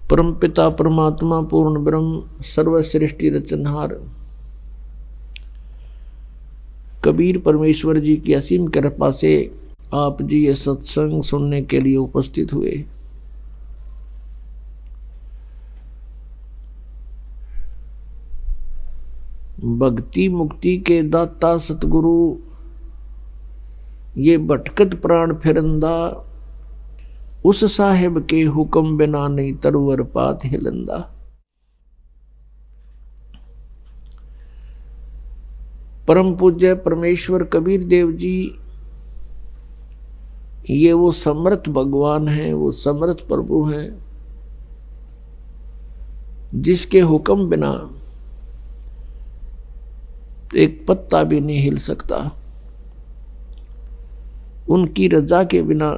परमपिता परमात्मा पूर्ण ब्रह्म सर्वसृष्टि रचनहार कबीर परमेश्वर जी की असीम कृपा से आप जी ये सत्संग सुनने के लिए उपस्थित हुए। भक्ति मुक्ति के दाता सतगुरु ये भटकत प्राण फिरंदा, उस साहेब के हुक्म बिना नहीं तरवर पात हिलंदा। परम पूज्य परमेश्वर कबीर देव जी ये वो समर्थ भगवान हैं, वो समर्थ प्रभु हैं जिसके हुक्म बिना एक पत्ता भी नहीं हिल सकता, उनकी रजा के बिना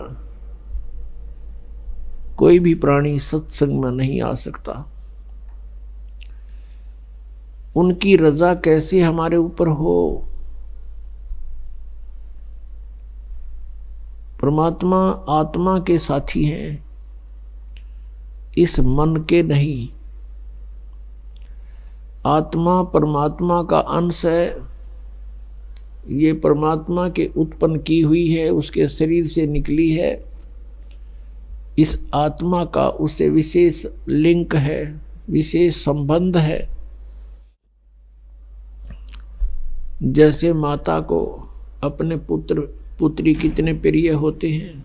कोई भी प्राणी सत्संग में नहीं आ सकता। उनकी रजा कैसे हमारे ऊपर हो? परमात्मा आत्मा के साथी हैं, इस मन के नहीं। आत्मा परमात्मा का अंश है, ये परमात्मा के उत्पन्न की हुई है, उसके शरीर से निकली है। इस आत्मा का उससे विशेष लिंक है, विशेष संबंध है। जैसे माता को अपने पुत्र पुत्री कितने प्रिय होते हैं,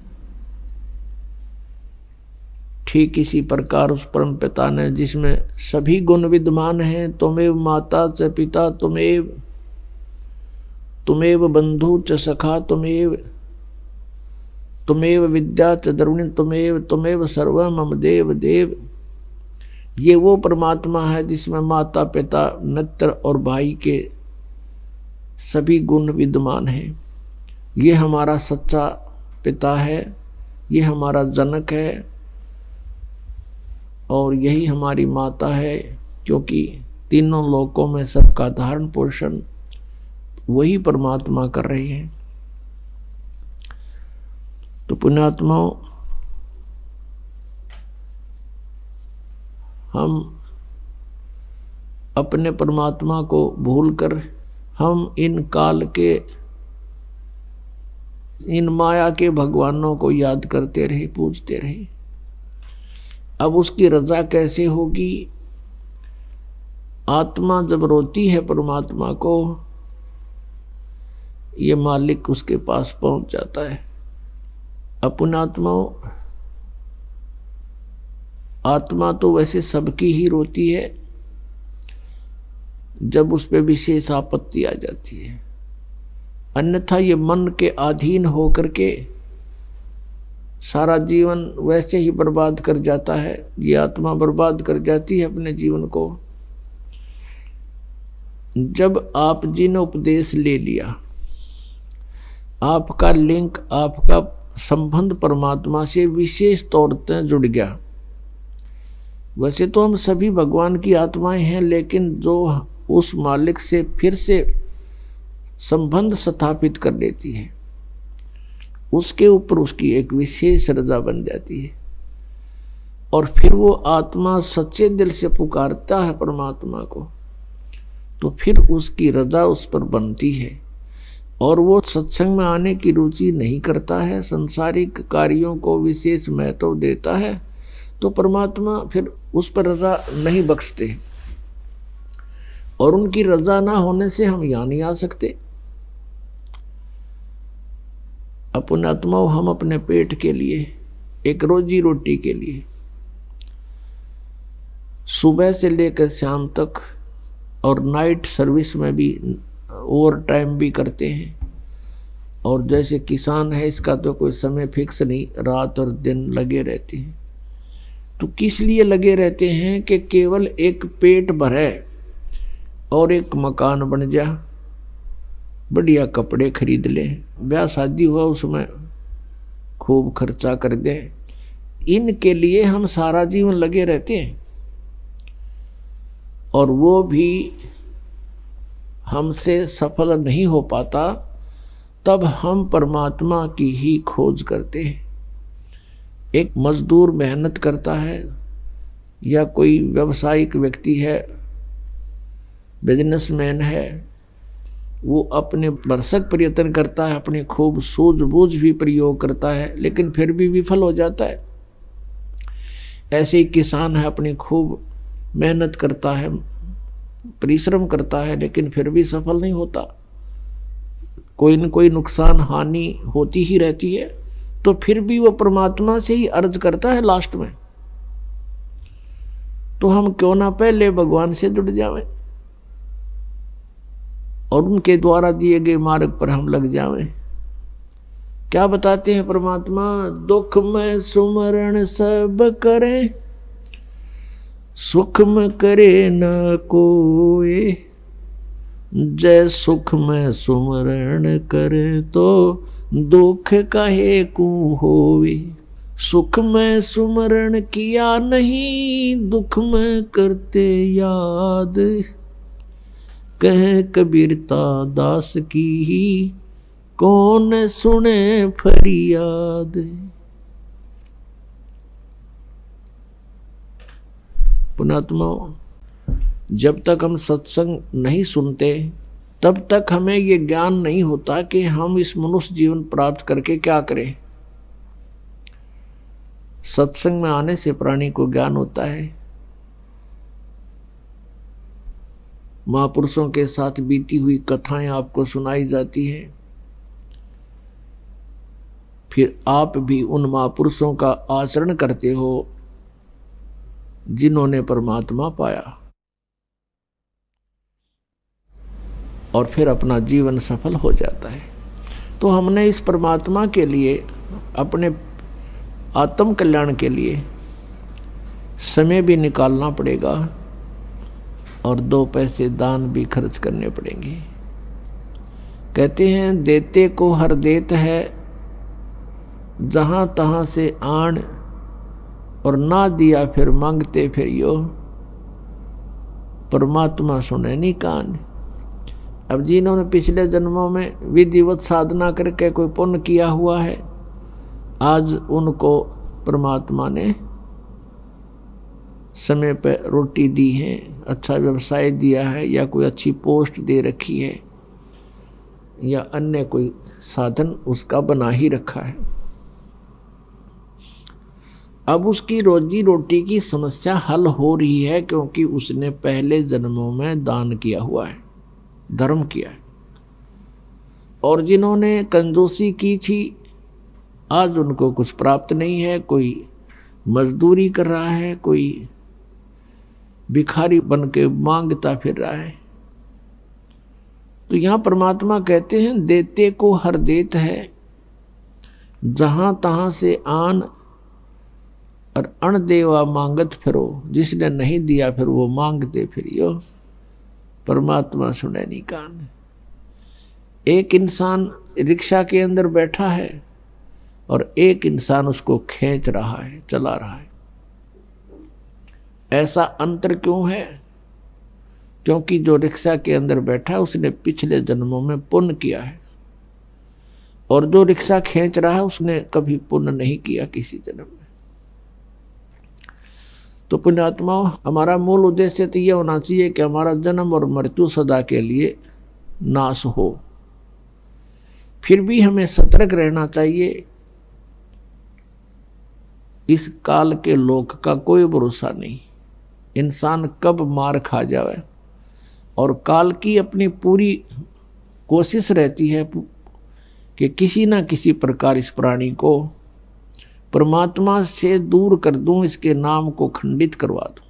ठीक इसी प्रकार उस परम पिता ने जिसमें सभी गुण विद्यमान हैं, तुमेव माता च पिता तुमेव बंधु च सखा तुमेव विद्या च द्रविणी तुमेव सर्व मम देव देव। ये वो परमात्मा है जिसमें माता पिता मित्र और भाई के सभी गुण विद्यमान हैं। ये हमारा सच्चा पिता है, ये हमारा जनक है और यही हमारी माता है, क्योंकि तीनों लोकों में सबका धारण पोषण वही परमात्मा कर रहे हैं। तो पुण्यात्माओं, हम अपने परमात्मा को भूलकर हम इन काल के इन माया के भगवानों को याद करते रहे, पूजते रहे। अब उसकी रजा कैसे होगी? आत्मा जब रोती है परमात्मा को, ये मालिक उसके पास पहुंच जाता है। अपनात्माओं, आत्मा तो वैसे सबकी ही रोती है जब उस पे विशेष आपत्ति आ जाती है, अन्यथा ये मन के अधीन होकर के सारा जीवन वैसे ही बर्बाद कर जाता है। ये आत्मा बर्बाद कर जाती है अपने जीवन को। जब आप जी ने उपदेश ले लिया, आपका लिंक, आपका संबंध परमात्मा से विशेष तौर पर जुड़ गया। वैसे तो हम सभी भगवान की आत्माएं हैं, लेकिन जो उस मालिक से फिर से संबंध स्थापित कर लेती है, उसके ऊपर उसकी एक विशेष रजा बन जाती है। और फिर वो आत्मा सच्चे दिल से पुकारता है परमात्मा को, तो फिर उसकी रजा उस पर बनती है। और वो सत्संग में आने की रुचि नहीं करता है, संसारिक कार्यों को विशेष महत्व देता है, तो परमात्मा फिर उस पर रजा नहीं बख्शते। और उनकी रजा ना होने से हम यहाँ नहीं आ सकते। अपने आत्माओं, हम अपने पेट के लिए, एक रोजी रोटी के लिए सुबह से लेकर शाम तक और नाइट सर्विस में भी ओवर टाइम भी करते हैं। और जैसे किसान है, इसका तो कोई समय फिक्स नहीं, रात और दिन लगे रहते हैं। तो किस लिए लगे रहते हैं? कि केवल एक पेट भरे और एक मकान बन जा, बढ़िया कपड़े खरीद लें, ब्याह शादी हुआ उसमें खूब खर्चा कर दें। इनके लिए हम सारा जीवन लगे रहते हैं और वो भी हमसे सफल नहीं हो पाता। तब हम परमात्मा की ही खोज करते हैं। एक मजदूर मेहनत करता है या कोई व्यावसायिक व्यक्ति है, बिजनेसमैन है, वो अपने भरसक प्रयत्न करता है, अपनी खूब सूझबूझ भी प्रयोग करता है, लेकिन फिर भी विफल हो जाता है। ऐसे ही किसान है, अपनी खूब मेहनत करता है, परिश्रम करता है, लेकिन फिर भी सफल नहीं होता। कोई न कोई नुकसान हानि होती ही रहती है। तो फिर भी वो परमात्मा से ही अर्ज करता है लास्ट में, तो हम क्यों ना पहले भगवान से जुड़ जावें और उनके द्वारा दिए गए मार्ग पर हम लग जावें। क्या बताते हैं परमात्मा? दुख में सुमरण सब करें, सुख में करे न कोई। जय सुख में सुमरण करे तो दुख काहे को होवे। सुख में सुमरण किया नहीं, दुख में करते याद। कह कबीरता दास की ही कौन सुने फरियाद। पुणात्मा, जब तक हम सत्संग नहीं सुनते तब तक हमें ये ज्ञान नहीं होता कि हम इस मनुष्य जीवन प्राप्त करके क्या करें। सत्संग में आने से प्राणी को ज्ञान होता है। महापुरुषों के साथ बीती हुई कथाएं आपको सुनाई जाती हैं, फिर आप भी उन महापुरुषों का आचरण करते हो जिन्होंने परमात्मा पाया, और फिर अपना जीवन सफल हो जाता है। तो हमने इस परमात्मा के लिए, अपने आत्म कल्याण के लिए समय भी निकालना पड़ेगा और 2 पैसे दान भी खर्च करने पड़ेंगे। कहते हैं देते को हर देत है, जहाँ तहाँ से आन, और ना दिया फिर मांगते फिर यो। परमात्मा सुने नहीं कान। अब जिन्होंने पिछले जन्मों में विधिवत साधना करके कोई पुण्य किया हुआ है, आज उनको परमात्मा ने समय पर रोटी दी है, अच्छा व्यवसाय दिया है, या कोई अच्छी पोस्ट दे रखी है, या अन्य कोई साधन उसका बना ही रखा है। अब उसकी रोजी रोटी की समस्या हल हो रही है, क्योंकि उसने पहले जन्मों में दान किया हुआ है, धर्म किया है। और जिन्होंने कंजूसी की थी, आज उनको कुछ प्राप्त नहीं है। कोई मजदूरी कर रहा है, कोई भिखारी बन के मांगता फिर रहा है। तो यहां परमात्मा कहते हैं देते को हर देत है, जहां तहां से आन, और अण देवा मांगत फिरो। जिसने नहीं दिया फिर वो मांगते फिरियो। परमात्मा सुने नहीं कान। एक इंसान रिक्शा के अंदर बैठा है और एक इंसान उसको खींच रहा है, चला रहा है। ऐसा अंतर क्यों है? क्योंकि जो रिक्शा के अंदर बैठा है उसने पिछले जन्मों में पुण्य किया है, और जो रिक्शा खींच रहा है उसने कभी पुण्य नहीं किया किसी जन्म में। तो पुण्यात्मा, हमारा मूल उद्देश्य तो ये होना चाहिए कि हमारा जन्म और मृत्यु सदा के लिए नाश हो। फिर भी हमें सतर्क रहना चाहिए। इस काल के लोक का कोई भरोसा नहीं, इंसान कब मार खा जाए। और काल की अपनी पूरी कोशिश रहती है कि किसी ना किसी प्रकार इस प्राणी को परमात्मा से दूर कर दूं, इसके नाम को खंडित करवा दूं।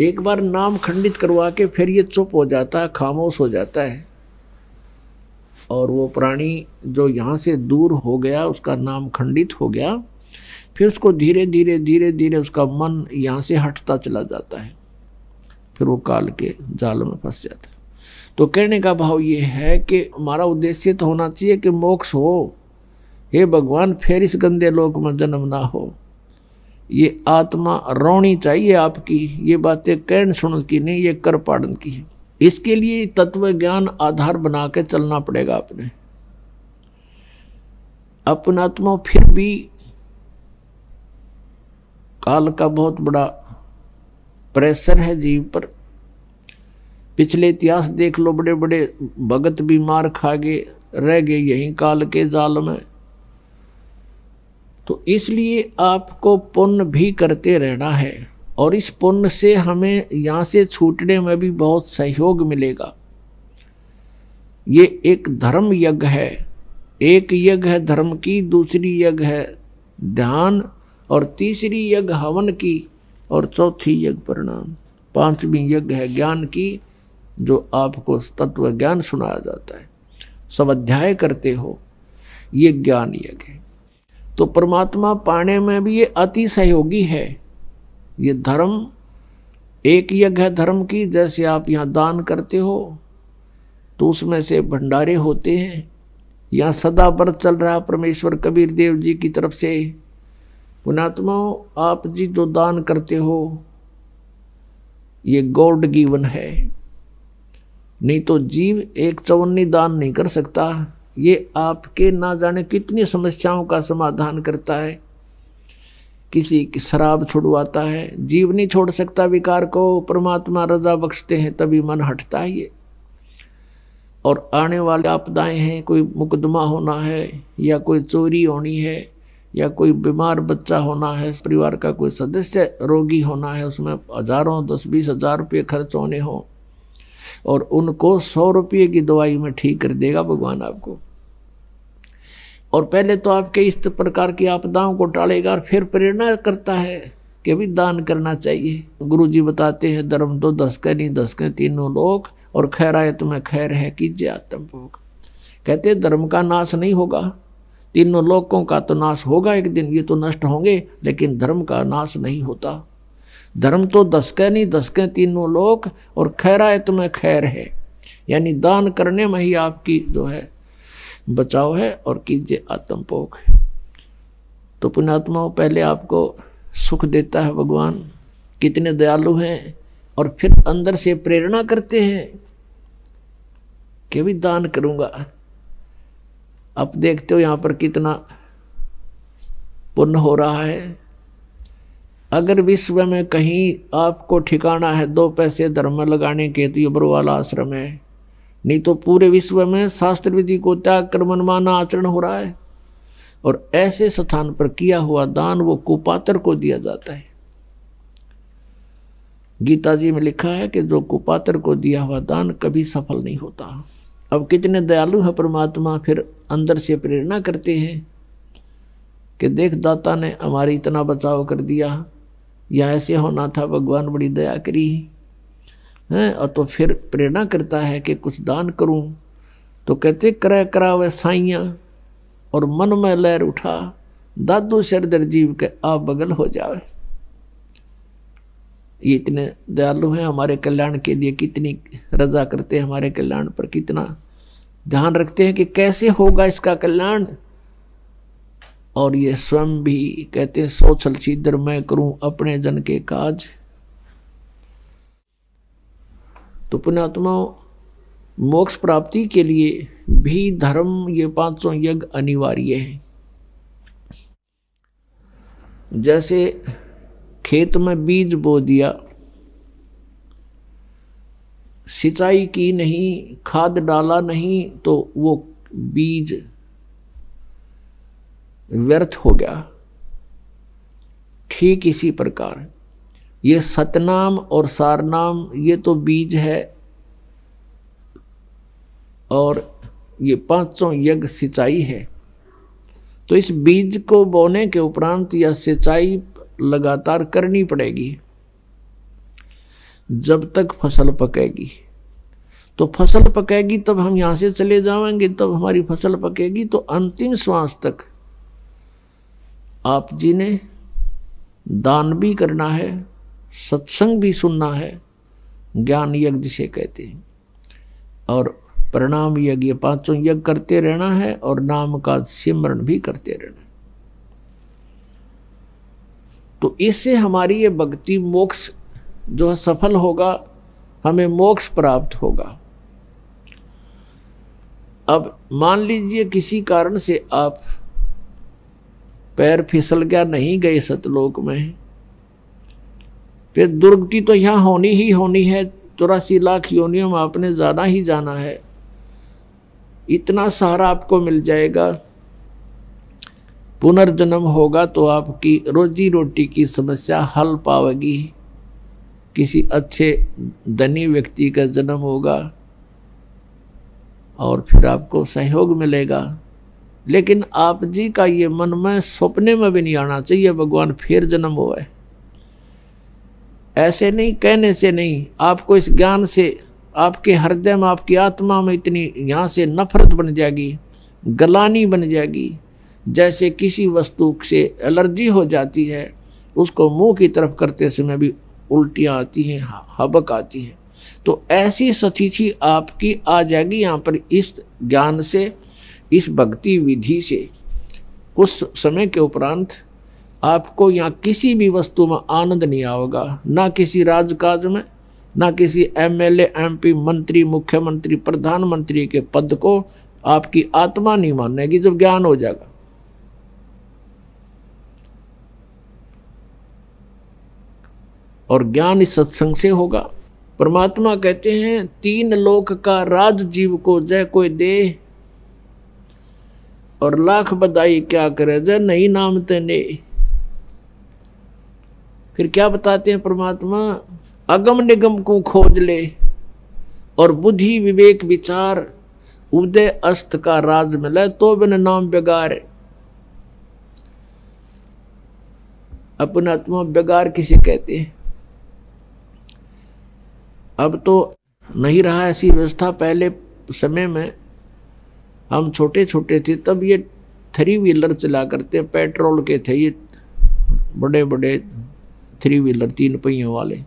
एक बार नाम खंडित करवा के फिर ये चुप हो जाता है, खामोश हो जाता है, और वो प्राणी जो यहाँ से दूर हो गया, उसका नाम खंडित हो गया, फिर उसको धीरे धीरे धीरे धीरे उसका मन यहाँ से हटता चला जाता है, फिर वो काल के जाल में फंस जाता है। तो कहने का भाव ये है कि हमारा उद्देश्य तो होना चाहिए कि मोक्ष हो। हे भगवान, फिर इस गंदे लोक में जन्म ना हो। ये आत्मा रोनी चाहिए आपकी। ये बातें कहन सुन की नहीं, ये कर पाड़न की है। इसके लिए तत्व ज्ञान आधार बना के चलना पड़ेगा अपने। अपनात्मा फिर भी काल का बहुत बड़ा प्रेशर है जीव पर। पिछले इतिहास देख लो, बड़े बड़े भगत भी मार खा गए, रह गए यहीं काल के जाल में। तो इसलिए आपको पुण्य भी करते रहना है, और इस पुण्य से हमें यहाँ से छूटने में भी बहुत सहयोग मिलेगा। ये एक धर्म यज्ञ है, एक यज्ञ है धर्म की, दूसरी यज्ञ है ध्यान, और तीसरी यज्ञ हवन की, और चौथी यज्ञ प्रणाम, पांचवी यज्ञ है ज्ञान की, जो आपको तत्व ज्ञान सुनाया जाता है, सब अध्याय करते हो, ये ज्ञान यज्ञ है। तो परमात्मा पाने में भी ये अति सहयोगी है। ये धर्म एक यज्ञ है धर्म की, जैसे आप यहाँ दान करते हो तो उसमें से भंडारे होते हैं। यहाँ सदा व्रत चल रहा परमेश्वर कबीर देव जी की तरफ से, पुण्यात्माओं आप जी जो दान करते हो ये गॉड गिवन है, नहीं तो जीव एक चवन्नी दान नहीं कर सकता। ये आपके ना जाने कितनी समस्याओं का समाधान करता है। किसी की शराब छुड़वाता है, जीव नहीं छोड़ सकता विकार को, परमात्मा रजा बख्शते हैं तभी मन हटता है ये। और आने वाले आपदाएं हैं, कोई मुकदमा होना है, या कोई चोरी होनी है, या कोई बीमार बच्चा होना है, परिवार का कोई सदस्य रोगी होना है, उसमें हजारों 10-20 हजार रुपये खर्च होने हो, और उनको 100 रुपये की दवाई में ठीक कर देगा भगवान आपको। और पहले तो आपके इस प्रकार की आपदाओं को टालेगा, और फिर प्रेरणा करता है कि भी दान करना चाहिए। गुरु जी बताते हैं धर्म तो 10 के नहीं 10 के तीनों लोग, और खैर आए तुम्हें खैर है कीजिए आत्मभोग। कहते धर्म का नाश नहीं होगा, तीनों लोगों का तो नाश होगा एक दिन, ये तो नष्ट होंगे, लेकिन धर्म का नाश नहीं होता। धर्म तो 10 के नहीं 10 के तीनों लोग, और खैर आए तुम्हें खैर है, यानी दान करने में ही आपकी जो है बचाव है, और कीजिए आत्मभोग। तो पुण्यात्माओं पहले आपको सुख देता है भगवान, कितने दयालु हैं, और फिर अंदर से प्रेरणा करते हैं कि भी दान करूंगा। अब देखते हो यहाँ पर कितना पुण्य हो रहा है। अगर विश्व में कहीं आपको ठिकाना है 2 पैसे धर्म में लगाने के, तो ये बरवाला आश्रम है। नहीं तो पूरे विश्व में शास्त्र विधि को त्याग कर मनमाना आचरण हो रहा है, और ऐसे स्थान पर किया हुआ दान वो कुपात्र को दिया जाता है। गीता जी में लिखा है कि जो कुपात्र को दिया हुआ दान कभी सफल नहीं होता। अब कितने दयालु है परमात्मा, फिर अंदर से प्रेरणा करते हैं कि देख दाता ने हमारी इतना बचाव कर दिया, या ऐसे होना था, भगवान बड़ी दया करी है। और तो फिर प्रेरणा करता है कि कुछ दान करूं। तो कहते करे करावे साइयां, और मन में लहर उठा, दादू सरदर जीव के आप बगल हो जावे। ये इतने दयालु हैं, हमारे कल्याण के लिए कितनी रजा करते हैं, हमारे कल्याण पर कितना ध्यान रखते हैं कि कैसे होगा इसका कल्याण। और ये स्वयं भी कहते हैं सो छल छीदर मैं करूं अपने जन के काज। तो पुण्यात्माओं मोक्ष प्राप्ति के लिए भी धर्म ये 500 यज्ञ अनिवार्य है। जैसे खेत में बीज बो दिया, सिंचाई की नहीं, खाद डाला नहीं, तो वो बीज व्यर्थ हो गया। ठीक इसी प्रकार ये सतनाम और सारनाम ये तो बीज है, और ये 500 यज्ञ सिंचाई है। तो इस बीज को बोने के उपरांत यह सिंचाई लगातार करनी पड़ेगी जब तक फसल पकेगी। तो फसल पकेगी तब हम यहां से चले जाएंगे, तब हमारी फसल पकेगी। तो अंतिम श्वास तक आप जी ने दान भी करना है, सत्संग भी सुनना है, ज्ञान यज्ञ जिसे कहते हैं, और प्रणाम यज्ञ, ये 500 यज्ञ करते रहना है, और नाम का सिमरण भी करते रहना है। तो इससे हमारी ये भक्ति मोक्ष जो है सफल होगा, हमें मोक्ष प्राप्त होगा। अब मान लीजिए किसी कारण से आप पैर फिसल गया, नहीं गए सतलोक में, फिर दुर्गति तो यहाँ होनी ही होनी है, 84 लाख योनियों में आपने जाना ही जाना है। इतना सहारा आपको मिल जाएगा, पुनर्जन्म होगा तो आपकी रोजी रोटी की समस्या हल पावेगी। किसी अच्छे धनी व्यक्ति का जन्म होगा और फिर आपको सहयोग मिलेगा। लेकिन आप जी का ये मन में सपने में भी नहीं आना चाहिए भगवान फिर जन्म हुआ है। ऐसे नहीं, कहने से नहीं, आपको इस ज्ञान से आपके हृदय में, आपकी आत्मा में इतनी यहाँ से नफरत बन जाएगी, गलानी बन जाएगी। जैसे किसी वस्तु से एलर्जी हो जाती है, उसको मुंह की तरफ करते समय भी उल्टियाँ आती हैं, हबक आती हैं, तो ऐसी स्थिति आपकी आ जाएगी यहाँ पर इस ज्ञान से, इस भक्ति विधि से। कुछ समय के उपरांत आपको यहाँ किसी भी वस्तु में आनंद नहीं आएगा, ना किसी राजकाज में, ना किसी एमएलए, एमपी, मंत्री, मुख्यमंत्री, प्रधानमंत्री के पद को आपकी आत्मा नहीं मानेगी जब ज्ञान हो जाएगा। और ज्ञान इस सत्संग से होगा। परमात्मा कहते हैं 3 लोक का राज जीव को जय कोई दे, और लाख बधाई क्या करे जय नहीं नाम तेने। फिर क्या बताते हैं परमात्मा, अगम निगम को खोज ले और बुद्धि विवेक विचार उदय अस्त का राज मिले तो बिन नाम बेगार। अपना आत्मा बेगार किसे कहते हैं? अब तो नहीं रहा ऐसी व्यवस्था। पहले समय में हम छोटे छोटे थे तब ये 3 व्हीलर चला करते, पेट्रोल के थे ये बड़े बड़े 3 व्हीलर 3 पहियों वाले,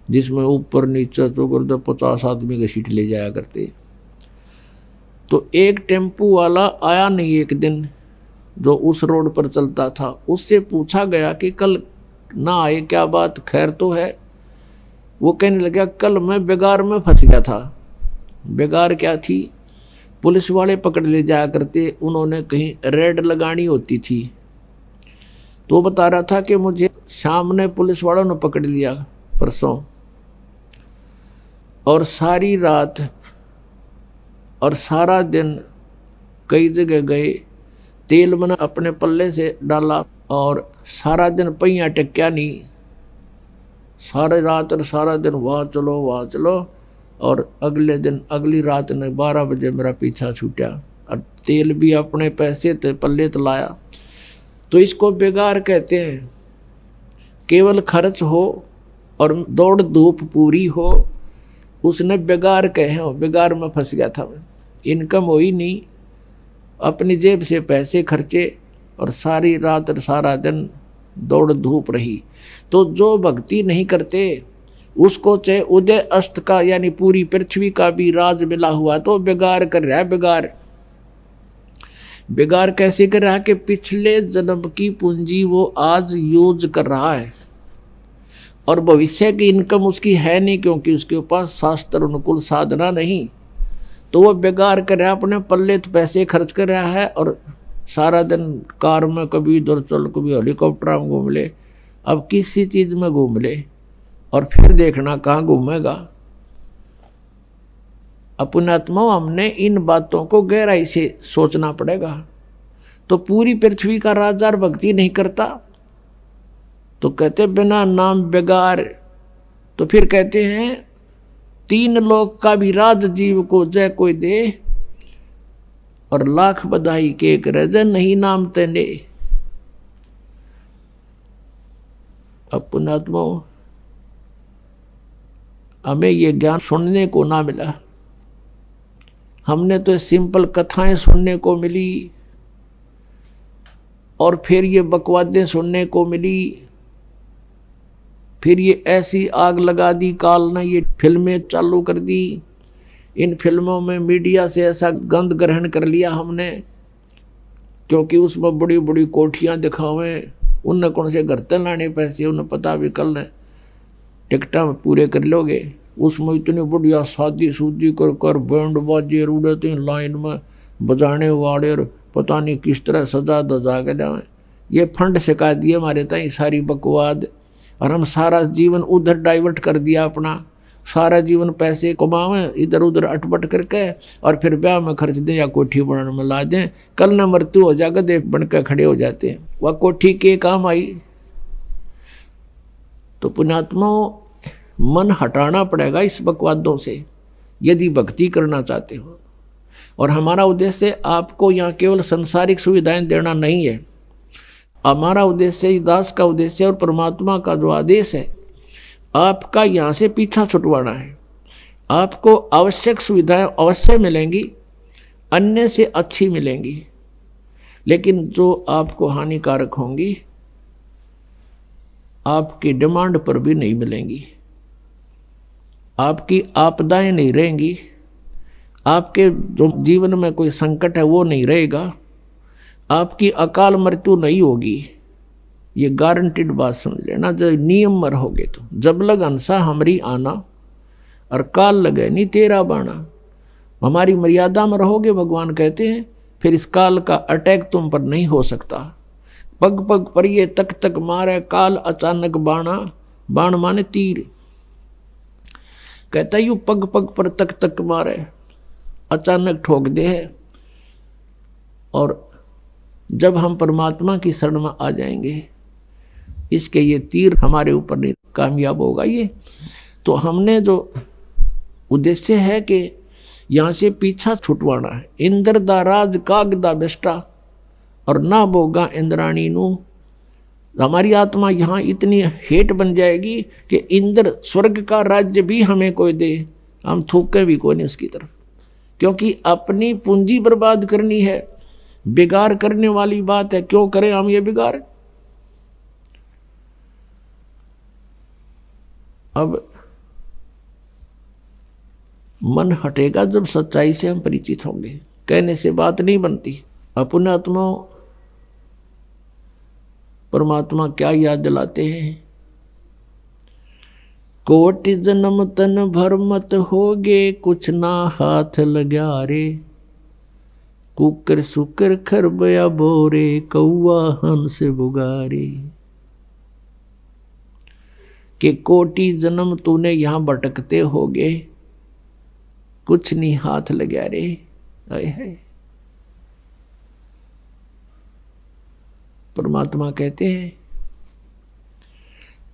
जिसमें ऊपर नीचे तो 50 आदमी की सीट ले जाया करते। तो एक टेम्पू वाला आया नहीं एक दिन, जो उस रोड पर चलता था। उससे पूछा गया कि कल ना आए, क्या बात, खैर तो है? वो कहने लगा कल मैं बेगार में फंस गया था। बेगार क्या थी? पुलिस वाले पकड़ ले जाया करते, उन्होंने कहीं रेड लगानी होती थी। तो वो बता रहा था कि मुझे शाम ने पुलिस वालों ने पकड़ लिया परसों, और सारी रात और सारा दिन कई जगह गए, तेल मैंने अपने पल्ले से डाला और सारा दिन पहिया टेक्या नहीं। सारी रात और सारा दिन वहाँ चलो वहाँ चलो, और अगले दिन अगली रात ने 12 बजे मेरा पीछा छूटा, और तेल भी अपने पैसे थे पल्ले तो लाया। तो इसको बेगार कहते हैं। केवल खर्च हो और दौड़ धूप पूरी हो, उसने बेगार कहे हो, बेगार में फंस गया था मैं। इनकम हुई नहीं, अपनी जेब से पैसे खर्चे और सारी रात और सारा दिन दौड़ धूप रही। तो जो भक्ति नहीं करते उसको चाहे उदय अस्त का यानी पूरी पृथ्वी का भी राज मिला हुआ तो बेगार कर रहा है। बेगार बेगार कैसे कर रहा है कि पिछले जन्म की पूंजी वो आज यूज कर रहा है, और भविष्य की इनकम उसकी है नहीं, क्योंकि उसके पास शास्त्र अनुकूल साधना नहीं। तो वो बेगार कर रहा है, अपने पल्ले तो पैसे खर्च कर रहा है, और सारा दिन कार में कभी इधर चल, कभी हेलीकॉप्टर में घूम ले, अब किसी चीज में घूम ले, और फिर देखना कहाँ घूमेगा। अपने आत्मा हमने इन बातों को गहराई से सोचना पड़ेगा। तो पूरी पृथ्वी का राजा भक्ति नहीं करता तो कहते बिना नाम बेगार। तो फिर कहते हैं 3 लोक का भी राज जीव को जय कोई दे, और लाख बधाई के एक रजन नहीं नाम तेने। अपने आत्मा हमें ये ज्ञान सुनने को ना मिला, हमने तो सिंपल कथाएं सुनने को मिली, और फिर ये बकवादें सुनने को मिली। फिर ये ऐसी आग लगा दी काल ने, ये फिल्में चालू कर दी। इन फिल्मों में मीडिया से ऐसा गंध ग्रहण कर लिया हमने, क्योंकि उसमें बड़ी बड़ी कोठियां दिखावें, उनने कौन से घर तक लाने पैसे, उन्हें पता भी कल ने टिकटा में पूरे कर लोगे। उसमें इतनी बढ़िया शादी सूदी कर कर बैंड बाजे उड़ते लाइन में बजाने वाले, और पता नहीं किस तरह सजा दजा के जाए। ये फंड सिखा दिए हमारे ताई सारी बकवाद, और हम सारा जीवन उधर डाइवर्ट कर दिया अपना, सारा जीवन पैसे कमावें इधर उधर अटपट करके और फिर ब्याह में खर्च दें या कोठी बनाने में ला दें, कल न मृत्यु हो जाएगा देव बनकर खड़े हो जाते हैं। वह कोठी के काम आई। तो पुण्यात्माओं, मन हटाना पड़ेगा इस बकवादों से यदि भक्ति करना चाहते हो। और हमारा उद्देश्य आपको यहाँ केवल संसारिक सुविधाएं देना नहीं है, हमारा उद्देश्य, दास का उद्देश्य और परमात्मा का जो आदेश है, आपका यहाँ से पीछा छुटवाना है। आपको आवश्यक सुविधाएं अवश्य मिलेंगी, अन्य से अच्छी मिलेंगी, लेकिन जो आपको हानिकारक होंगी आपकी डिमांड पर भी नहीं मिलेंगी, आपकी आपदाएं नहीं रहेंगी, आपके जो जीवन में कोई संकट है वो नहीं रहेगा, आपकी अकाल मृत्यु नहीं होगी। ये गारंटीड बात समझ लेना। जब नियम में रहोगे तो, जब लग हंसा हमरी आना और काल लगे नहीं तेरा बाना, हमारी मर्यादा में रहोगे भगवान कहते हैं, फिर इस काल का अटैक तुम पर नहीं हो सकता। पग पग पर ये तक तक मारे काल अचानक बाणा, बाण माने तीर, कहता यू पग पग पर तक तक मारे, अचानक ठोक दे है। और जब हम परमात्मा की शरण में आ जाएंगे, इसके ये तीर हमारे ऊपर नहीं कामयाब होगा। ये तो हमने जो उद्देश्य है कि यहाँ से पीछा छुटवाना है। इंद्र दा राज काग दा बेस्टा और ना बोगा इंद्राणी नू। हमारी आत्मा यहाँ इतनी हेट बन जाएगी कि इंद्र स्वर्ग का राज्य भी हमें कोई दे, हम थूके भी कोई नहीं उसकी तरफ, क्योंकि अपनी पूंजी बर्बाद करनी है। बिगाड़ करने वाली बात है, क्यों करें हम ये बिगाड़। अब मन हटेगा जब सच्चाई से हम परिचित होंगे, कहने से बात नहीं बनती। अपने आत्मा परमात्मा क्या याद दिलाते हैं, कोटि जन्म तन भर मत होगे, कुछ ना हाथ लग्या रे, कुकर सुकर खरबया बोरे, कौआ हंस बुगारे। कि कोटि जन्म तूने यहां भटकते होगे, कुछ नहीं हाथ लग्या रे। है परमात्मा कहते हैं,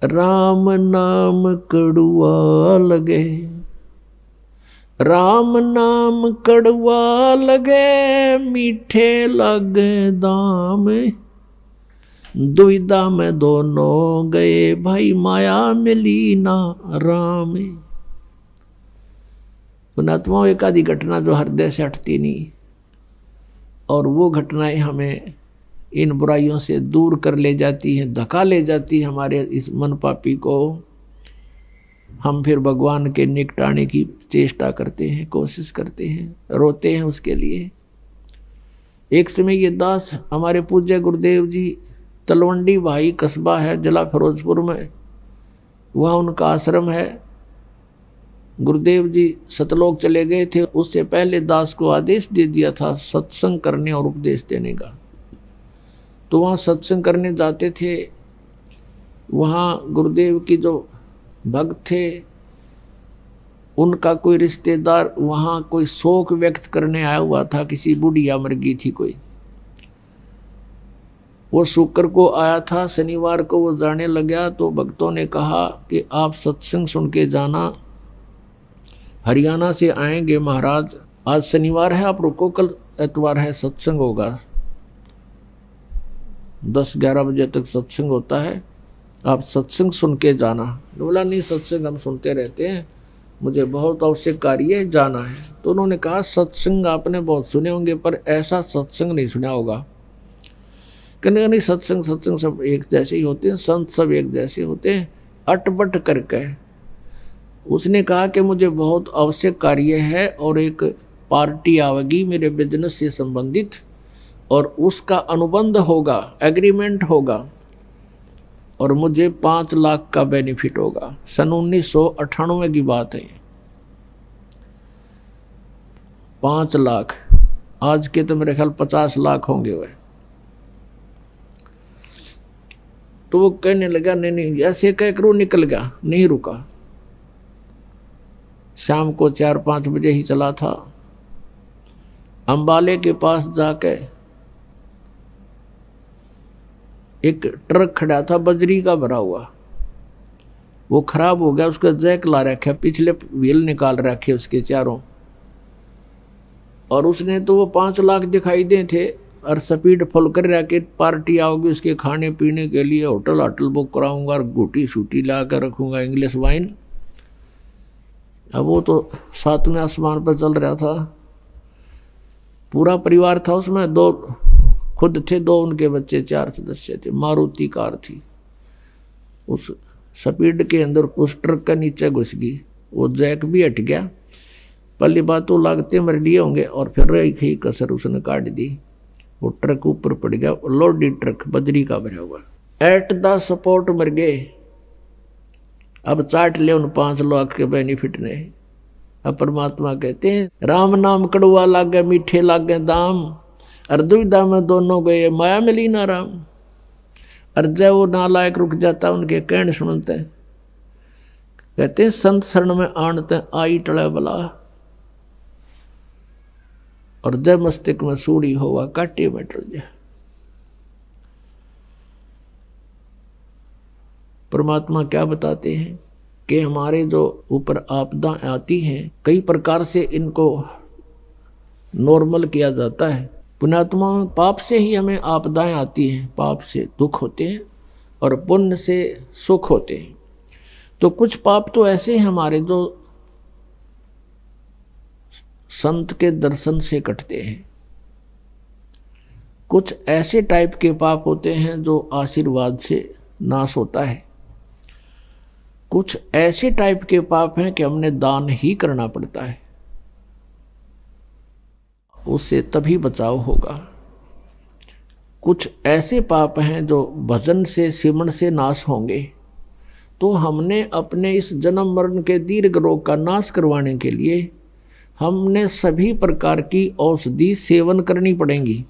राम नाम कड़ुआ लगे, राम नाम कड़ुआ लगे, मीठे लगे दाम, दुविधा में दोनों गए, भाई माया मिली ना राम। पुणात्माओं, एक आधी घटना जो हृदय से हटती नहीं, और वो घटनाएं हमें इन बुराइयों से दूर कर ले जाती हैं, धक्का ले जाती है हमारे इस मन पापी को। हम फिर भगवान के निकटाने की चेष्टा करते हैं, कोशिश करते हैं, रोते हैं उसके लिए। एक समय ये दास हमारे पूज्य गुरुदेव जी, तलवंडी भाई कस्बा है जिला फिरोजपुर में, वहाँ उनका आश्रम है। गुरुदेव जी सतलोक चले गए थे, उससे पहले दास को आदेश दे दिया था सत्संग करने और उपदेश देने का। तो वहाँ सत्संग करने जाते थे। वहाँ गुरुदेव की जो भक्त थे, उनका कोई रिश्तेदार वहाँ कोई शोक व्यक्त करने आया हुआ था, किसी बुढ़िया मर गई थी कोई। वो शुक्र को आया था, शनिवार को वो जाने लगा। तो भक्तों ने कहा कि आप सत्संग सुन के जाना, हरियाणा से आएंगे महाराज, आज शनिवार है, आप रुको, कल एतवार है, सत्संग होगा, 10-11 बजे तक सत्संग होता है, आप सत्संग सुन के जाना। बोला नहीं, सत्संग हम सुनते रहते हैं, मुझे बहुत आवश्यक कार्य है, जाना है। तो उन्होंने कहा सत्संग आपने बहुत सुने होंगे पर ऐसा सत्संग नहीं सुना होगा। कहने नहीं, सत्संग सब एक जैसे ही होते हैं, संत सब एक जैसे होते हैं, अटपट करके। उसने कहा कि मुझे बहुत आवश्यक कार्य है और एक पार्टी आवेगी मेरे बिजनेस से संबंधित, और उसका अनुबंध होगा, एग्रीमेंट होगा, और मुझे 5 लाख का बेनिफिट होगा। सन 1998 की बात है। 5 लाख, आज के तो मेरे ख्याल 50 लाख होंगे वह। तो वो कहने लगा नहीं नहीं, ऐसे कह कर वो निकल गया, नहीं रुका। शाम को 4-5 बजे ही चला था। अंबाले के पास जाके एक ट्रक खड़ा था बजरी का भरा हुआ, वो खराब हो गया, उसका जैक ला रखा, पिछले व्हील निकाल रखे उसके चारों, और उसने तो वो 5 लाख दिखाई दे थे, और स्पीड फुल कर रखे, पार्टी आओगी उसके खाने पीने के लिए, होटल बुक कराऊंगा और गुटी शूटी ला कर रखूंगा, इंग्लिश वाइन। अब वो तो 7वें आसमान पर चल रहा था, पूरा परिवार था उसमें, 2 खुद थे, 2 उनके बच्चे, 4 सदस्य थे, मारुति कार थी। उस स्पीड के अंदर उस ट्रक का नीचे घुस गई, वो जैक भी हट गया, पहली बात तो लागते मर लिए होंगे, और फिर रही कसर उसने काट दी, वो ट्रक ऊपर पड़ गया, लोडेड ट्रक बजरी का भरा हुआ, एट द सपोर्ट मर गए। अब चाट ले उन 5 लाख के बेनिफिट ने। अब परमात्मा कहते हैं राम नाम कड़वा लागे मीठे लागे दाम, और दुविधा में दोनों गए माया मिली ना राम। और जब वो नालायक रुक जाता उनके कहने सुनते, कहते हैं संत शरण में आणते आई टले बला, और जब मस्तिष्क में सूड़ी होवा काटे में टल जाए। परमात्मा क्या बताते हैं कि हमारे जो ऊपर आपदा आती हैं, कई प्रकार से इनको नॉर्मल किया जाता है। पुण्यात्मा में पाप से ही हमें आपदाएं आती हैं, पाप से दुख होते हैं और पुण्य से सुख होते हैं। तो कुछ पाप तो ऐसे हैं हमारे जो संत के दर्शन से कटते हैं, कुछ ऐसे टाइप के पाप होते हैं जो आशीर्वाद से नाश होता है, कुछ ऐसे टाइप के पाप हैं कि हमने दान ही करना पड़ता है, उससे तभी बचाव होगा। कुछ ऐसे पाप हैं जो भजन से सिमरण से नाश होंगे। तो हमने अपने इस जन्म मरण के दीर्घ रोग का नाश करवाने के लिए हमने सभी प्रकार की औषधि सेवन करनी पड़ेंगी।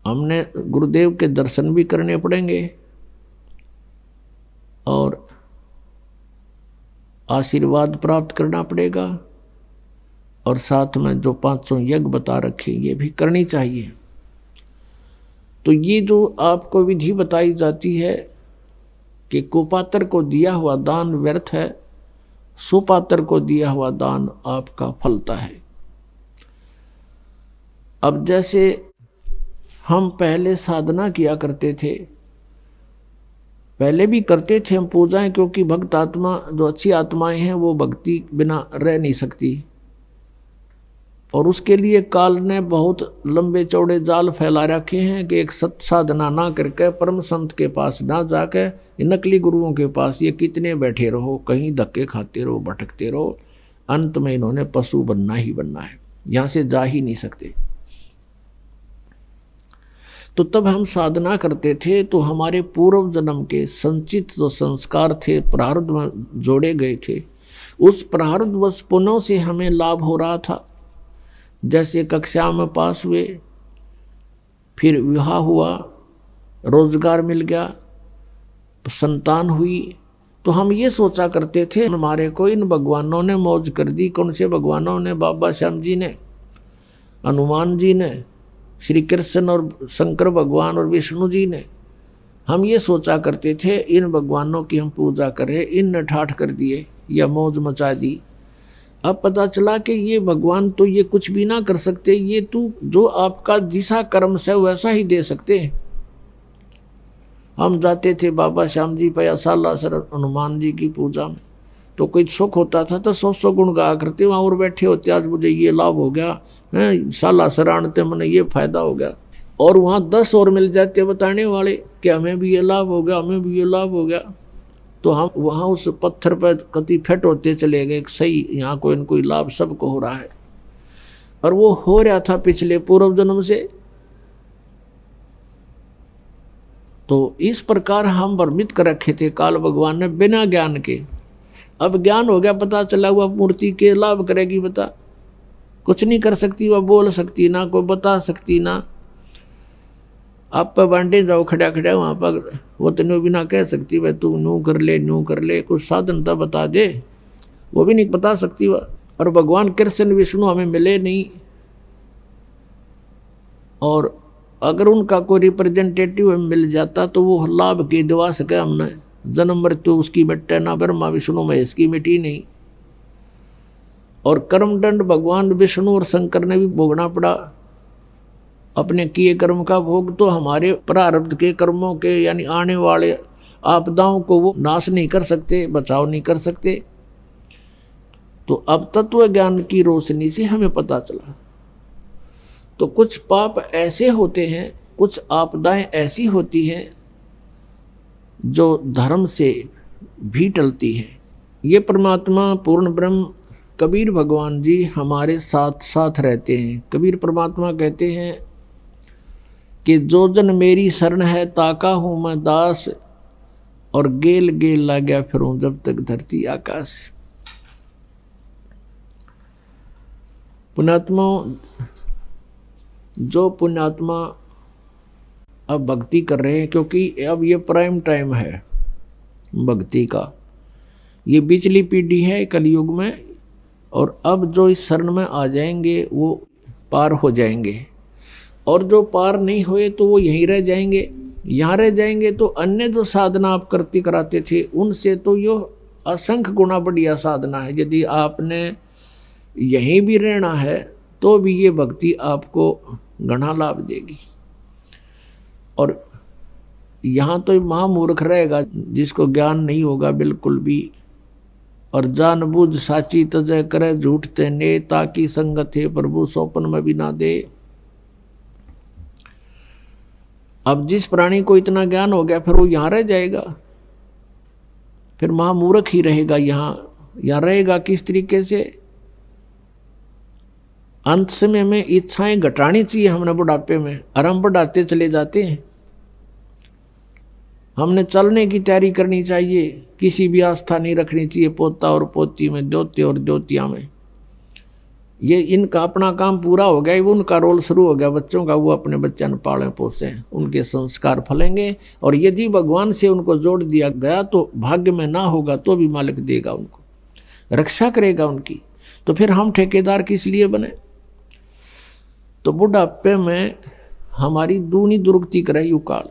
हमने गुरुदेव के दर्शन भी करने पड़ेंगे और आशीर्वाद प्राप्त करना पड़ेगा, और साथ में जो 500 यज्ञ बता रखे ये भी करनी चाहिए। तो ये जो आपको विधि बताई जाती है कि कुपात्र को दिया हुआ दान व्यर्थ है, सुपात्र को दिया हुआ दान आपका फलता है। अब जैसे हम पहले साधना किया करते थे, पहले भी करते थे हम पूजाएं, क्योंकि भक्त आत्मा जो अच्छी आत्माएं हैं वो भक्ति बिना रह नहीं सकती, और उसके लिए काल ने बहुत लंबे चौड़े जाल फैला रखे हैं कि एक सत साधना ना करके परम संत के पास ना जाके नकली गुरुओं के पास ये कितने बैठे रहो, कहीं धक्के खाते रहो, भटकते रहो, अंत में इन्होंने पशु बनना ही बनना है, यहाँ से जा ही नहीं सकते। तो तब हम साधना करते थे तो हमारे पूर्व जन्म के संचित जो संस्कार थे, प्रारब्ध में जोड़े गए थे, उस प्रारब्धवश पुण्यों से हमें लाभ हो रहा था। जैसे कक्षा में पास हुए, फिर विवाह हुआ, रोजगार मिल गया, संतान हुई, तो हम ये सोचा करते थे हमारे को इन भगवानों ने मौज कर दी। कौन से भगवानों ने? बाबा श्याम जी ने, हनुमान जी ने, श्री कृष्ण और शंकर भगवान और विष्णु जी ने। हम ये सोचा करते थे इन भगवानों की हम पूजा करें, इन ने ठाठ कर दिए या मौज मचा दी। अब पता चला कि ये भगवान तो ये कुछ भी ना कर सकते, ये तो जो आपका जिसा कर्म से वैसा ही दे सकते हैं। हम जाते थे बाबा श्याम जी पे या सालासर हनुमान जी की पूजा में, तो कोई सुख होता था तो 100 गुण गा करते, वहाँ और बैठे होते, आज मुझे ये लाभ हो गया है, सालासर आनते मैंने ये फायदा हो गया, और वहाँ 10 और मिल जाते बताने वाले कि हमें भी ये लाभ हो गया, हमें भी ये लाभ हो गया। तो हम वहाँ उस पत्थर पर कति फेट होते चले गए, सही यहाँ कोई न कोई लाभ सबको हो रहा है, और वो हो रहा था पिछले पूर्व जन्म से। तो इस प्रकार हम भ्रमित कर रखे थे काल भगवान ने बिना ज्ञान के। अब ज्ञान हो गया, पता चला हुआ मूर्ति के लाभ करेगी, बता कुछ नहीं कर सकती, वह बोल सकती ना, कोई बता सकती ना, आप पर बांटे जाओ खड़ा खड़ा वहाँ पर, वो तेनों भी ना कह सकती भाई तू नू कर ले, कुछ साधन तो बता दे, वो भी नहीं बता सकती वह। और भगवान कृष्ण विष्णु हमें मिले नहीं, और अगर उनका कोई रिप्रेजेंटेटिव मिल जाता तो वो लाभ के दिवा सके हमने, जन्म मृत्यु उसकी बट्टे ना ब्रह्मा विष्णु महेश की मिटी नहीं। और कर्मदंड भगवान विष्णु और शंकर ने भी भोगना पड़ा, अपने किए कर्म का भोग। तो हमारे प्रारब्ध के कर्मों के यानी आने वाले आपदाओं को वो नाश नहीं कर सकते, बचाव नहीं कर सकते। तो अब तत्व ज्ञान की रोशनी से हमें पता चला। तो कुछ पाप ऐसे होते हैं, कुछ आपदाएं ऐसी होती हैं जो धर्म से भी टलती हैं। ये परमात्मा पूर्ण ब्रह्म कबीर भगवान जी हमारे साथ साथ रहते हैं। कबीर परमात्मा कहते हैं कि जो जन मेरी शरण है ताका हूँ मैं दास, और गेल गेल ला गया फिरूं जब तक धरती आकाश। पुण्यात्मा, जो पुण्यात्मा अब भक्ति कर रहे हैं, क्योंकि अब ये प्राइम टाइम है भक्ति का, ये पिछली पीढ़ी है कलयुग में, और अब जो इस शरण में आ जाएंगे वो पार हो जाएंगे, और जो पार नहीं हुए तो वो यहीं रह जाएंगे। यहाँ रह जाएंगे तो अन्य जो साधना आप करती कराते थे उनसे तो यो असंख्य गुना बढ़िया साधना है। यदि आपने यहीं भी रहना है तो भी ये भक्ति आपको घना लाभ देगी। और यहाँ तो महामूर्ख रहेगा जिसको ज्ञान नहीं होगा बिल्कुल भी, और जानबूझ साची तजय करे झूठ ते ने, ताकि संगत है प्रभु सोपन में भी ना दे। अब जिस प्राणी को इतना ज्ञान हो गया फिर वो यहाँ रह जाएगा, फिर महामूर्ख ही रहेगा। यहाँ रहेगा किस तरीके से? अंत समय में इच्छाएं घटानी चाहिए हमने बुढ़ापे में, और हम बढ़ाते चले जाते हैं। हमने चलने की तैयारी करनी चाहिए, किसी भी आस्था नहीं रखनी चाहिए पोता और पोती में, द्योते और द्योतिया में। ये इनका अपना काम पूरा हो गया, वो उनका रोल शुरू हो गया बच्चों का, वो अपने बच्चे न पाले पोसे, उनके संस्कार फलेंगे। और यदि भगवान से उनको जोड़ दिया गया तो भाग्य में ना होगा तो भी मालिक देगा उनको, रक्षा करेगा उनकी। तो फिर हम ठेकेदार किस लिए बने? तो बुढ़ापे में हमारी दूनी दुर्गति करे युग काल।